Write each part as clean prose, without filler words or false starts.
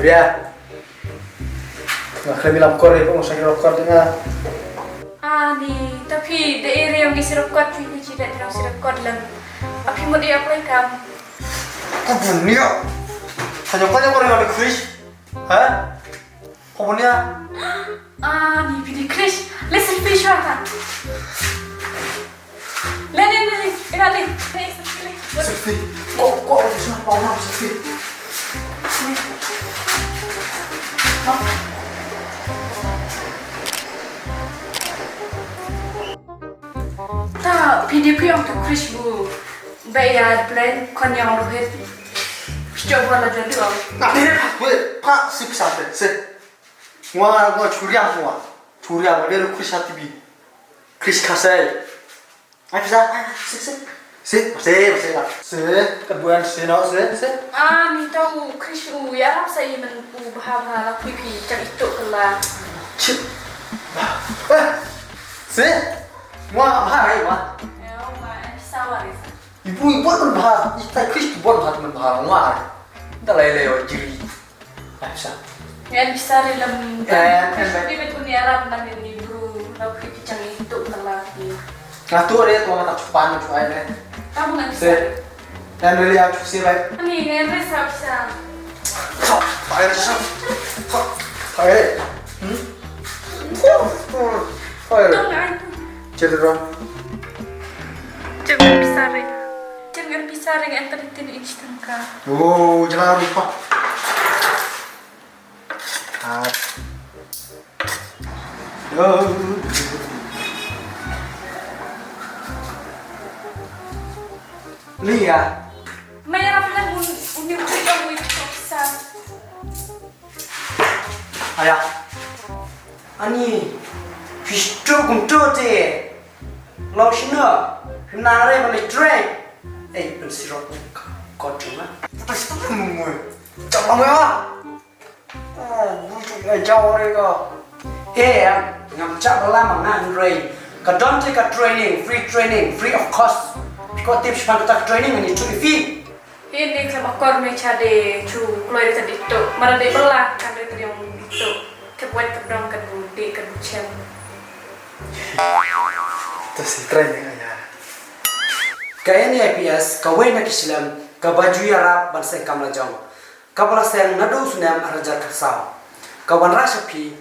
Surya. Nggak kami lapor ya, Pak. Masa lapor tengah. Nih, tapi daerah yang disuruh kuat ini tidak dirang suruh kuat lang. Tapi mau di-apply kamu. Kok bunyi? Hanya orang yang ada Chris? Hah? Kok bunyi? Nih, pilih Chris. Listen, pilih siapa? Lihat. Sofi. Kok bisa mau Sofi? Tak, video yang tu Chris bu. Bayar plan kon yang rohit. Coba lah jadi om. Nah, ini Pak si pesawat si. Gua curiang dia Chris hati Chris kasih. Ayo bisa, si lah. Si, kebuan si no si. Nih tahu Chris ya saya menpu bahasa pipi cak itu kelah. Cip. Si. Gua bahaya gua. Ya, sawar itu. Ibu pun bahas, kita Chris pun bahas gua. Dah lele jiri. Ayo bisa. Yan bisa dalam di betul ni Arab nang ni bro nak kicang itu terlaki. Ngatur dia tuh tak cupan cuai deh. Kamu nggak bisa. Dan beli aku sih baik. Ani ngeres bisa. Pakai sih. Pakai. Pakai. Tunggu itu. Cedera. Jangan bisa ring entertain instan ka. Oh, jangan lupa. Lihat. Mayroon lang unik ko itu bisa. Ayah. Ani. Fistu kuntu te. Lau sina. Nare balik drag. Pensirot kontuma. Terus tu mui. Jangan ya. Bujuk jauh rega. Ngam lama ngan Kadang take training, free of cost. Kau tips pantak training ini curi fee. Ini sama kor mecade cu keluar dari itu. Mana dia belah kan dari yang itu. Kebuat kedong kedudi keducem. Terus training aja. Kayaknya IPS kawai nak Islam kabaju yarap banseng kamlajong. Kabala seng nado sunam araja kersau. Kawan rasapi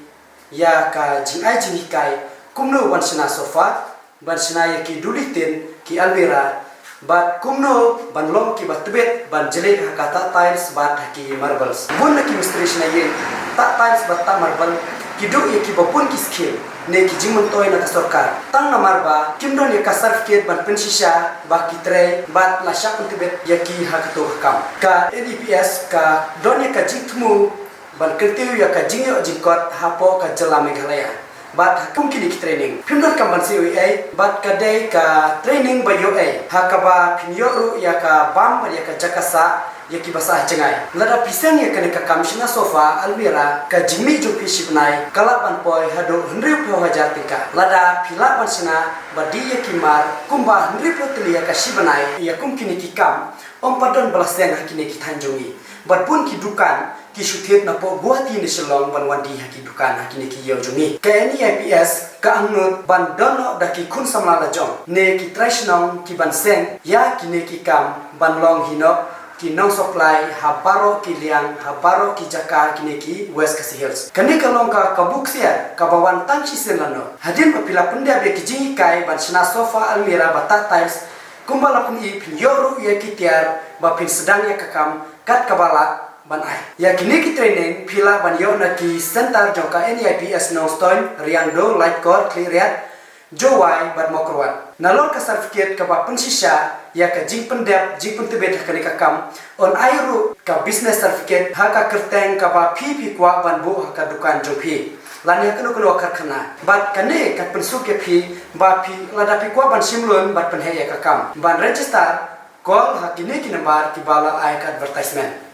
ya ka jingai jingikai kumno bansina sofa bansina ya ki dulitin ki almira bat kumno banlong ki batbet ban jelek hakata tiles bat ki marbles bun ki mistri sina ye tak tiles bat ta marble ki do ye ki bapun ki skill ne ki jingman toy na sarkar tang na marba kimdon ye ka certificate ban pensisha ba ki tre bat la shak tibet ya ki hakato kam ka NEPS ka don ye ka jingtmu ban kertiu ya ka jingyo jingkot hapo ka jela Meghalaya bat hakum kini ki training pimdon kam ban COA bat ka day ka training ba UA hakaba pinyoru ya ka bam ya ka jakasa ya ki basah jengai lada pisen ya ka kamishna sofa almira ka jingmi jupi shipnai kala ban poi hado 100,000 tingka lada pila ban sina badi ya ki mar kumba 100,000 ya ka shibnai ya kum kini ki kam padon belaseng hakine ki tanjungi bat pun ki dukan ki shutet na po buati ni selong ban wandi haki dukan hakine ki yojungi KNI IPS ka angnut ban dono daki kun samlala jong ne ki traishnong ki ban seng ya ki ne ki kam ban long hinok ki nong supply habaro ki liang habaro ki jaka ki ne ki west kasi hills kani kalong ka kabuksia ka bawan tangsi senlano hadin papila punda be ki jingi kai ban sina sofa almira bata tiles kumbala pun i pin yoru ya ki tiar ba pin sedang ya kakam kat kabala ban ai ya kini ki training pila ban yo na ki center jongka NIPS no stone riando light core clear jowai ban mokrwan nalor ka certificate ka ba pensisha ya ka jing pendap jing pentebet ka ni kakam on airu ka business certificate ha ka kerteng ka ba pp kwa ban bu ha ka dukan jopi lani kanu karkhana bat kane ka pensuk ke pi ba pi lada pi kwa ban simlun bat penhe ya kakam ban register call ha kini ki number ki bala ai ka advertisement.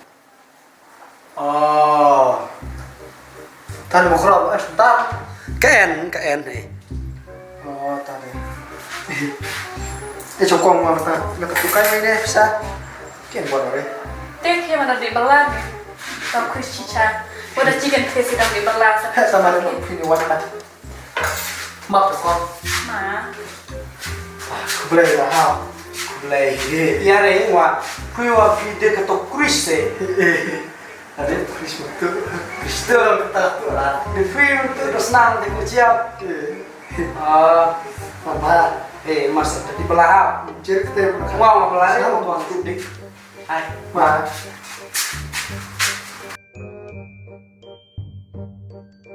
Oh, tadi mau kerap, sebentar. KN nih. Oh, tadi. Cokong mama ta, nggak ketukan ini bisa. Kian buat apa? Tek yang mana di belah. Kau Chris Chicha. Udah chicken face sedang dibelah. Sama dengan ini warna. Mak kok. Ma. Boleh lah ha. Boleh. Ya re wa kuiwa pide ketok Chris se. Ada Chris betul. Chris tu ketak tu lah. Di film tu terus nang di kuciap. Mama. Masa di belah. Jadi kita Mau belah ni mau tuang tu dik. Hai. Ma.